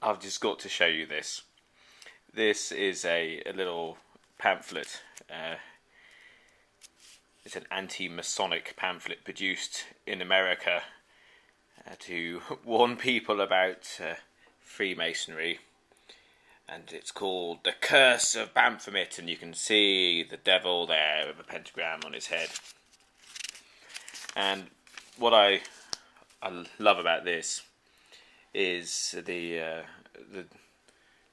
I've just got to show you this. This is a little pamphlet. It's an anti-Masonic pamphlet produced in America to warn people about Freemasonry. And it's called The Curse of Baphomet, and you can see the devil there with a pentagram on his head. And what I love about this is the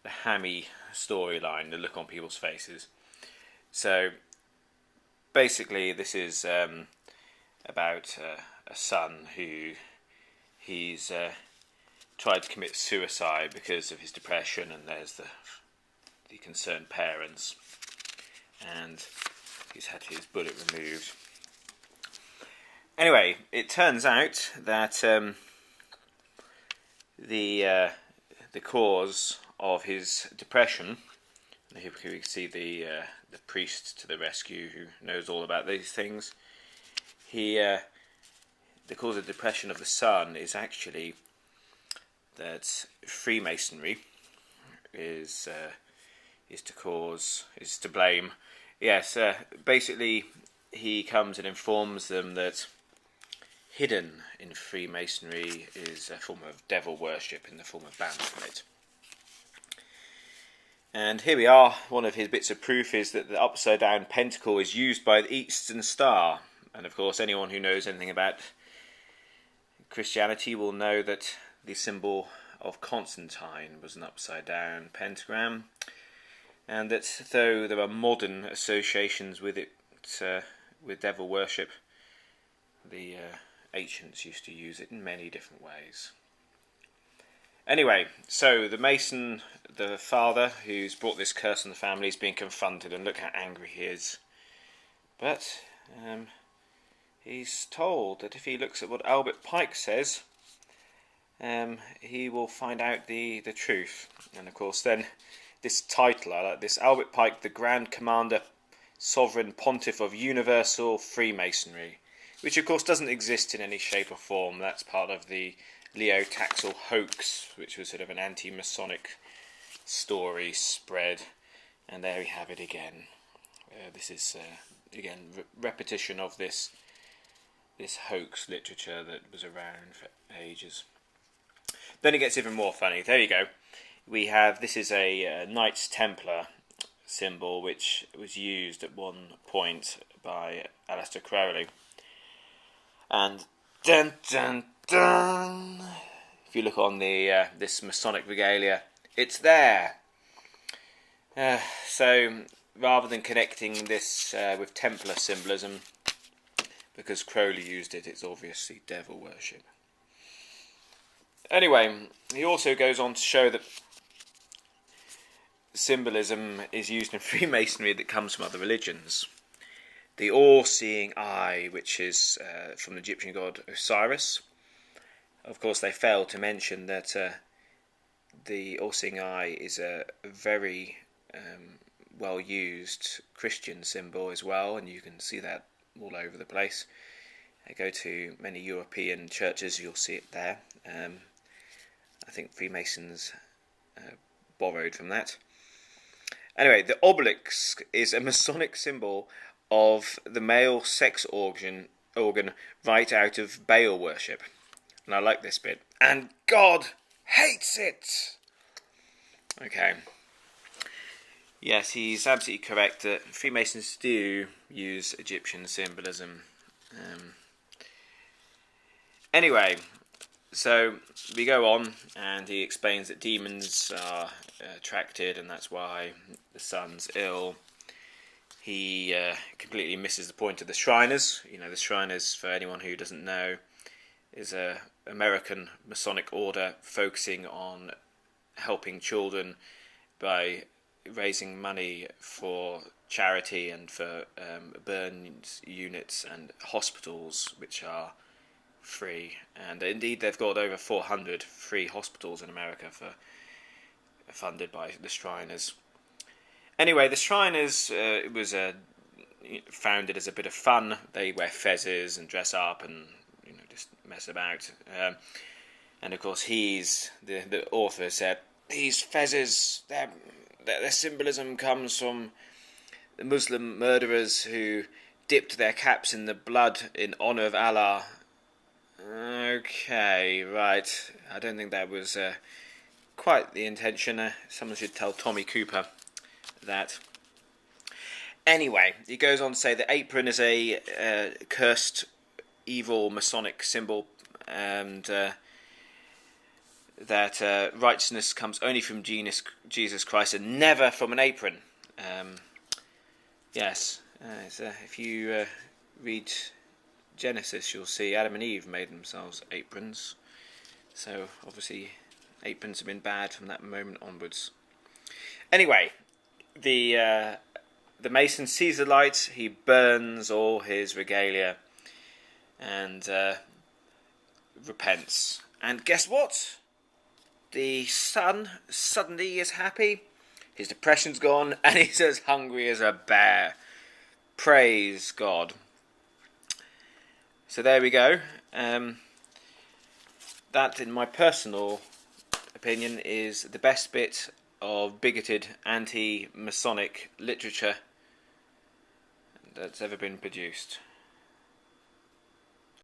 hammy storyline, the look on people's faces. So basically, this is about a son who he's tried to commit suicide because of his depression, and there's the concerned parents, and he's had his bullet removed. Anyway, it turns out that the cause of his depression, and here we can see the priest to the rescue who knows all about these things. The cause of depression of the son is actually that Freemasonry is to blame. Yes, basically he comes and informs them that hidden in Freemasonry is a form of devil worship in the form of Baphomet. And here we are. One of his bits of proof is that the upside down pentacle is used by the Eastern Star. And of course, anyone who knows anything about Christianity will know that the symbol of Constantine was an upside down pentagram, and that though there are modern associations with it, with devil worship, the ancients used to use it in many different ways. Anyway, so the Mason, the father who's brought this curse on the family, is being confronted, and look how angry he is. But he's told that if he looks at what Albert Pike says, he will find out the truth. And of course then this title, I like this, Albert Pike, the Grand Commander, Sovereign Pontiff of Universal Freemasonry, which of course doesn't exist in any shape or form. That's part of the Leo Taxil hoax, which was sort of an anti-Masonic story spread. And there we have it again. This is again repetition of this hoax literature that was around for ages. Then it gets even more funny. There you go. We have, this is a Knights Templar symbol which was used at one point by Aleister Crowley. And dun dun dun, if you look on the this Masonic regalia, it's there. So rather than connecting this with Templar symbolism, because Crowley used it, it's obviously devil worship. Anyway, he also goes on to show that symbolism is used in Freemasonry that comes from other religions. The all-seeing eye, which is from the Egyptian god Osiris. Of course, they fail to mention that the all-seeing eye is a very well-used Christian symbol as well, and you can see that all over the place. I go to many European churches, you'll see it there. I think Freemasons borrowed from that. Anyway, the obelisk is a Masonic symbol of the male sex organ right out of Baal worship. And I like this bit. And God hates it! Okay. Yes, he's absolutely correct that Freemasons do use Egyptian symbolism. Anyway, so we go on, and he explains that demons are attracted, and that's why the son's ill. He completely misses the point of the Shriners. You know, the Shriners, for anyone who doesn't know, is a American Masonic order focusing on helping children by raising money for charity and for burns units and hospitals, which are free. And indeed, they've got over 400 free hospitals in America funded by the Shriners. Anyway, the Shriners, it was founded as a bit of fun. They wear fezzes and dress up and just mess about. And of course, the author said, these fezzes, their symbolism comes from the Muslim murderers who dipped their caps in the blood in honour of Allah. Okay, right. I don't think that was quite the intention. Someone should tell Tommy Cooper that. Anyway, he goes on to say the apron is a cursed, evil Masonic symbol, and that righteousness comes only from Jesus Christ and never from an apron. Yes, if you read Genesis, you'll see Adam and Eve made themselves aprons. So obviously, aprons have been bad from that moment onwards. Anyway, the Mason sees the light. He burns all his regalia and repents. And guess what? The son suddenly is happy. His depression's gone, and he's as hungry as a bear. Praise God. So there we go. That, in my personal opinion, is the best bit of bigoted anti-Masonic literature that's ever been produced.